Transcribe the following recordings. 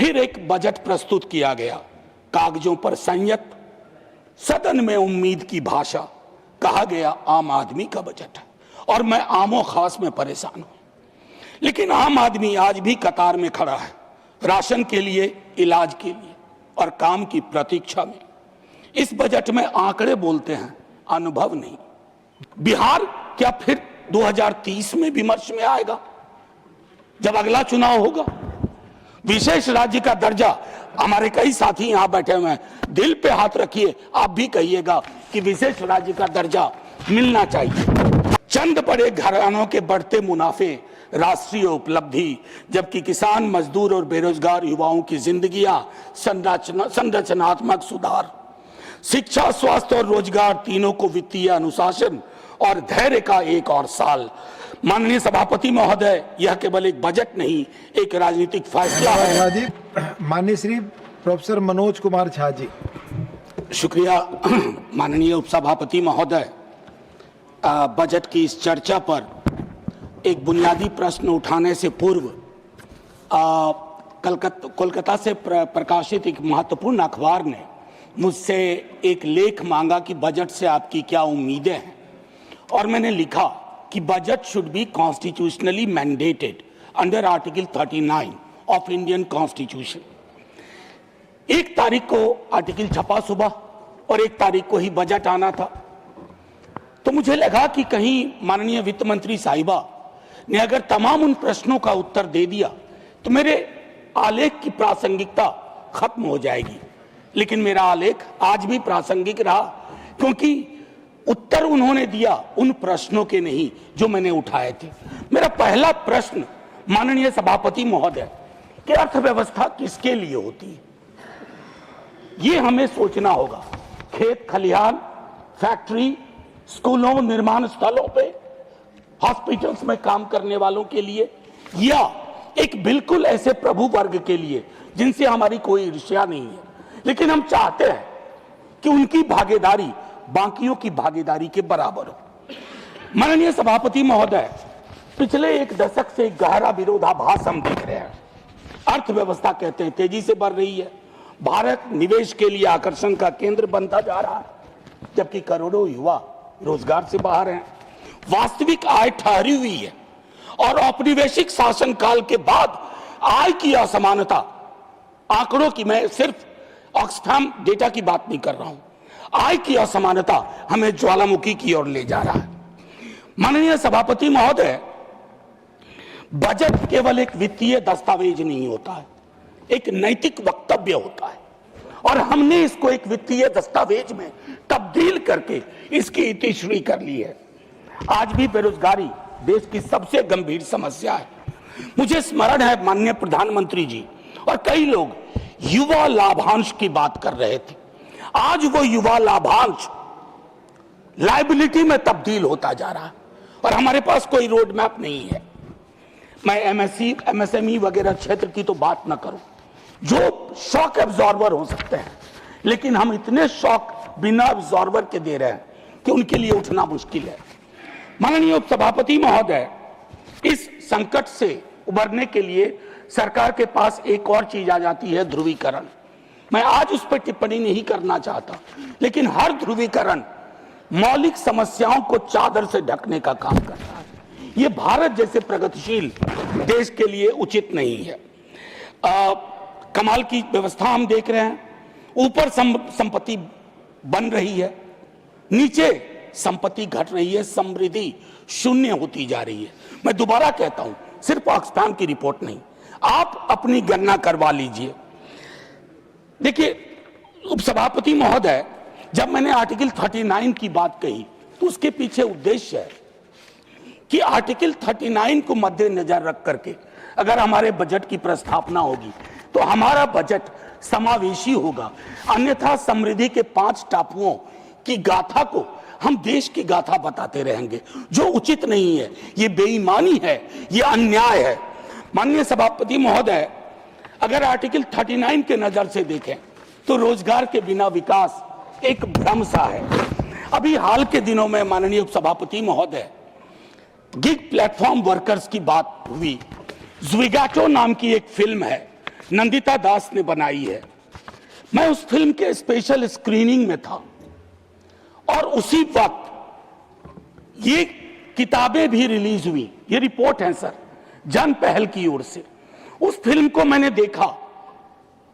फिर एक बजट प्रस्तुत किया गया, कागजों पर संयत, सदन में उम्मीद की भाषा, कहा गया आम आदमी का बजट है। और मैं आमो खास में परेशान हूं, लेकिन आम आदमी आज भी कतार में खड़ा है, राशन के लिए, इलाज के लिए और काम की प्रतीक्षा में। इस बजट में आंकड़े बोलते हैं, अनुभव नहीं। बिहार क्या फिर 2030 में विमर्श में आएगा जब अगला चुनाव होगा? विशेष राज्य का दर्जा, हमारे कई साथी यहां बैठे हुए हैं, दिल पे हाथ रखिए, आप भी कहिएगा कि विशेष राज्य का दर्जा मिलना चाहिए। चंद बड़े घरानों के बढ़ते मुनाफे राष्ट्रीय उपलब्धि, जबकि किसान, मजदूर और बेरोजगार युवाओं की जिंदगियां संरचनात्मक सुधार, शिक्षा, स्वास्थ्य और रोजगार तीनों को वित्तीय अनुशासन और धैर्य का एक और साल। माननीय सभापति महोदय, यह केवल एक बजट नहीं, एक राजनीतिक फैसला है। माननीय श्री प्रोफेसर मनोज कुमार झा जी। शुक्रिया माननीय उपसभापति महोदय। बजट की इस चर्चा पर एक बुनियादी प्रश्न उठाने से पूर्व कोलकाता से प्रकाशित एक महत्वपूर्ण अखबार ने मुझसे एक लेख मांगा कि बजट से आपकी क्या उम्मीदें हैं, और मैंने लिखा कि budget should be constitutionally mandated under article 39 of Indian constitution. 1 तारीख को आर्टिकल छपा सुबह और 1 तारीख को ही बजट आना था, तो मुझे लगा कि कहीं माननीय वित्त मंत्री साहिबा ने अगर तमाम उन प्रश्नों का उत्तर दे दिया तो मेरे आलेख की प्रासंगिकता खत्म हो जाएगी। लेकिन मेरा आलेख आज भी प्रासंगिक रहा, क्योंकि उत्तर उन्होंने दिया उन प्रश्नों के नहीं जो मैंने उठाए थे। मेरा पहला प्रश्न माननीय सभापति महोदय कि अर्थव्यवस्था किसके लिए होती है, ये हमें सोचना होगा। खेत खलिहान, फैक्ट्री, स्कूलों, निर्माण स्थलों पे, हॉस्पिटल्स में काम करने वालों के लिए, या एक बिल्कुल ऐसे प्रभु वर्ग के लिए जिनसे हमारी कोई ईर्ष्या नहीं है, लेकिन हम चाहते हैं कि उनकी भागीदारी बाकियों की भागीदारी के बराबर हो। माननीय सभापति महोदय, पिछले 1 दशक से एक गहरा विरोधाभास हम देख रहे हैं। अर्थव्यवस्था कहते हैं तेजी से बढ़ रही है, भारत निवेश के लिए आकर्षण का केंद्र बनता जा रहा है, जबकि करोड़ों युवा रोजगार से बाहर हैं। वास्तविक आय ठहरी हुई है और औपनिवेशिक शासनकाल के बाद आय की असमानता, आंकड़ों की, मैं सिर्फ ऑक्सफैम डेटा की बात नहीं कर रहा हूं, आय की असमानता हमें ज्वालामुखी की ओर ले जा रहा है। माननीय सभापति महोदय, बजट केवल एक वित्तीय दस्तावेज नहीं होता है, एक नैतिक वक्तव्य होता है, और हमने इसको एक वित्तीय दस्तावेज में तब्दील करके इसकी इतिश्री कर ली है। आज भी बेरोजगारी देश की सबसे गंभीर समस्या है। मुझे स्मरण है माननीय प्रधानमंत्री जी और कई लोग युवा लाभांश की बात कर रहे थे। आज वो युवा लाभांश लायबिलिटी में तब्दील होता जा रहा है और हमारे पास कोई रोड मैप नहीं है। मैं एमएसएमई वगैरह क्षेत्र की तो बात ना करूं, जो शॉक एब्जॉर्बर हो सकते हैं, लेकिन हम इतने शॉक बिना एब्जॉर्बर के दे रहे हैं कि उनके लिए उठना मुश्किल है। माननीय उपसभापति महोदय, इस संकट से उबरने के लिए सरकार के पास एक और चीज आ जाती है, ध्रुवीकरण। मैं आज उस पर टिप्पणी नहीं करना चाहता, लेकिन हर ध्रुवीकरण मौलिक समस्याओं को चादर से ढकने का काम करता है। ये भारत जैसे प्रगतिशील देश के लिए उचित नहीं है। कमाल की व्यवस्था हम देख रहे हैं, ऊपर संपत्ति बन रही है, नीचे संपत्ति घट रही है, समृद्धि शून्य होती जा रही है। मैं दोबारा कहता हूं, सिर्फ ऑक्सफैम की रिपोर्ट नहीं, आप अपनी गणना करवा लीजिए। देखिए उपसभापति महोदय, जब मैंने आर्टिकल 39 की बात कही तो उसके पीछे उद्देश्य है कि आर्टिकल 39 को मद्देनजर रख करके अगर हमारे बजट की प्रस्तावना होगी तो हमारा बजट समावेशी होगा, अन्यथा समृद्धि के 5 टापुओं की गाथा को हम देश की गाथा बताते रहेंगे, जो उचित नहीं है। ये बेईमानी है, ये अन्याय है। माननीय सभापति महोदय, अगर आर्टिकल 39 के नजर से देखें तो रोजगार के बिना विकास एक भ्रम सा है। अभी हाल के दिनों में माननीय उपसभापति महोदय, गिग प्लेटफॉर्म वर्कर्स की बात हुई। ज़्विगाटो नाम की एक फिल्म है नंदिता दास ने बनाई है। मैं उस फिल्म के स्पेशल स्क्रीनिंग में था और उसी वक्त ये किताबें भी रिलीज हुई। ये रिपोर्ट है सर, जन पहल की ओर से। उस फिल्म को मैंने देखा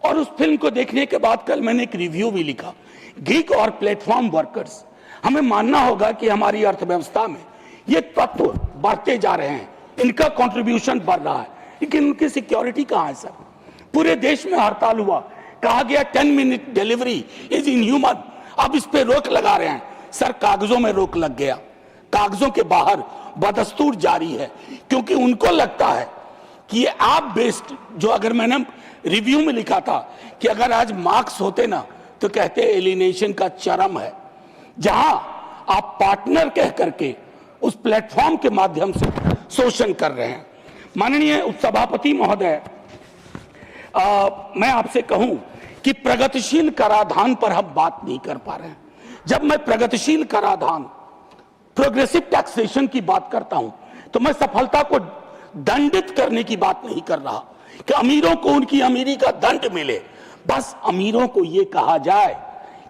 और उस फिल्म को देखने के बाद कल मैंने एक रिव्यू भी लिखा। गीग और प्लेटफॉर्म वर्कर्स, हमें मानना होगा कि हमारी अर्थव्यवस्था में ये तत्व बढ़ते जा रहे हैं, इनका कंट्रीब्यूशन बढ़ रहा है, लेकिन उनकी सिक्योरिटी कहां है सर? पूरे देश में हड़ताल हुआ, कहा गया 10 मिनट डिलीवरी इज इनह्यूमन। अब इस पे रोक लगा रहे हैं सर, कागजों में रोक लग गया, कागजों के बाहर बदस्तूर जारी है, क्योंकि उनको लगता है कि ये ऐप बेस्ड, जो अगर मैंने रिव्यू में लिखा था कि अगर आज मार्क्स होते ना तो कहते एलिनेशन का चरम है, जहां आप पार्टनर कह करके उस प्लेटफॉर्म के माध्यम से शोषण कर रहे हैं। माननीय उपसभापति महोदय, मैं आपसे कहूं कि प्रगतिशील कराधान पर हम बात नहीं कर पा रहे हैं। जब मैं प्रगतिशील कराधान, प्रोग्रेसिव टैक्सेशन की बात करता हूं तो मैं सफलता को दंडित करने की बात नहीं कर रहा कि अमीरों को उनकी अमीरी का दंड मिले। बस अमीरों को यह कहा जाए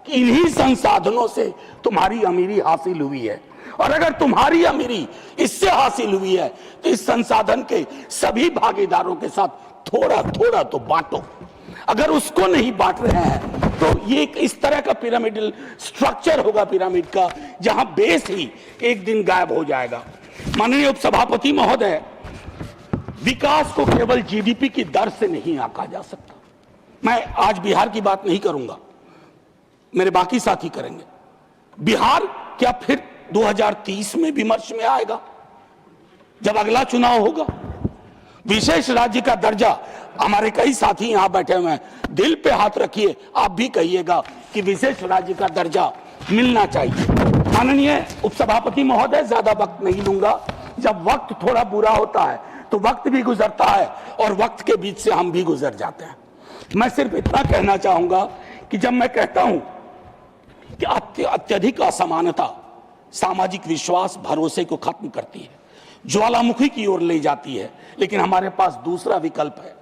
कि इन्हीं संसाधनों से तुम्हारी अमीरी हासिल हुई है, और अगर तुम्हारी अमीरी इससे हासिल हुई है तो इस संसाधन के सभी भागीदारों के साथ थोड़ा थोड़ा तो बांटो। अगर उसको नहीं बांट रहे हैं तो ये इस तरह का पिरामिडल स्ट्रक्चर होगा पिरामिड का, जहां बेस ही एक दिन गायब हो जाएगा। माननीय उपसभापति महोदय, विकास को केवल जीडीपी की दर से नहीं आंका जा सकता। मैं आज बिहार की बात नहीं करूंगा, मेरे बाकी साथी करेंगे। बिहार क्या फिर 2030 में विमर्श में आएगा जब अगला चुनाव होगा? विशेष राज्य का दर्जा, हमारे कई साथी यहां बैठे हुए हैं, दिल पे हाथ रखिए, आप भी कहिएगा कि विशेष राज्य का दर्जा मिलना चाहिए। माननीय उपसभापति महोदय, ज्यादा वक्त नहीं लूंगा। जब वक्त थोड़ा बुरा होता है तो वक्त भी गुजरता है और वक्त के बीच से हम भी गुजर जाते हैं। मैं सिर्फ इतना कहना चाहूंगा कि जब मैं कहता हूं कि अत्यधिक असमानता सामाजिक विश्वास, भरोसे को खत्म करती है, ज्वालामुखी की ओर ले जाती है, लेकिन हमारे पास दूसरा विकल्प है,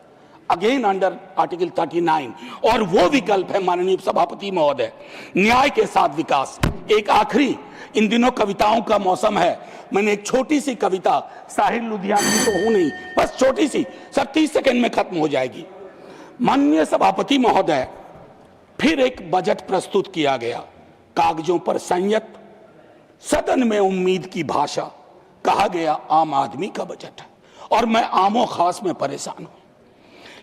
अगेन अंडर आर्टिकल 39, और वो विकल्प है माननीय सभापति महोदय, न्याय के साथ विकास। एक आखिरी, इन दिनों कविताओं का मौसम है, मैंने एक छोटी सी कविता, साहिर लुधियानवी तो हूं नहीं, बस छोटी सी सर, 30 सेकंड में खत्म हो जाएगी। माननीय सभापति महोदय, फिर एक बजट प्रस्तुत किया गया, कागजों पर संयत, सदन में उम्मीद की भाषा, कहा गया आम आदमी का बजट है, और मैं आमो खास में परेशान हूं।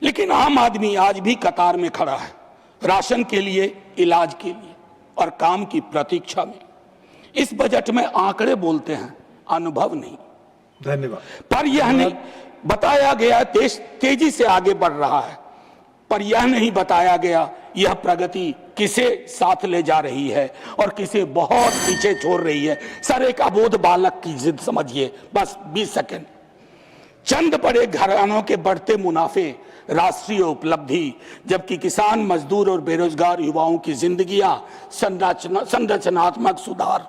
लेकिन आम आदमी आज भी कतार में खड़ा है, राशन के लिए, इलाज के लिए और काम की प्रतीक्षा में। इस बजट में आंकड़े बोलते हैं, अनुभव नहीं। धन्यवाद। पर यह नहीं बताया गया देश तेजी से आगे बढ़ रहा है, पर यह नहीं बताया गया यह प्रगति किसे साथ ले जा रही है और किसे बहुत पीछे छोड़ रही है। सर, एक अबोध बालक की जिद समझिए, बस 20 सेकंड। चंद बड़े घरानों के बढ़ते मुनाफे राष्ट्रीय उपलब्धि, जबकि किसान, मजदूर और बेरोजगार युवाओं की जिंदगियां संरचनात्मक सुधार,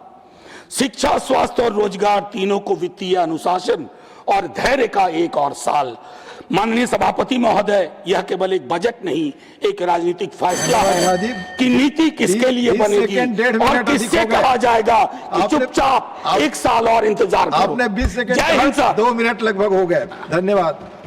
शिक्षा, स्वास्थ्य और रोजगार तीनों को वित्तीय अनुशासन और धैर्य का एक और साल। माननीय सभापति महोदय, यह केवल एक बजट नहीं, एक राजनीतिक फैसला है कि नीति किसके लिए बनेगी और किससे कहा जाएगा कि चुपचाप 1 साल और इंतजार करो। आपने 20 सेकंड, जय हिंद सर। 2 मिनट लगभग हो गए। धन्यवाद।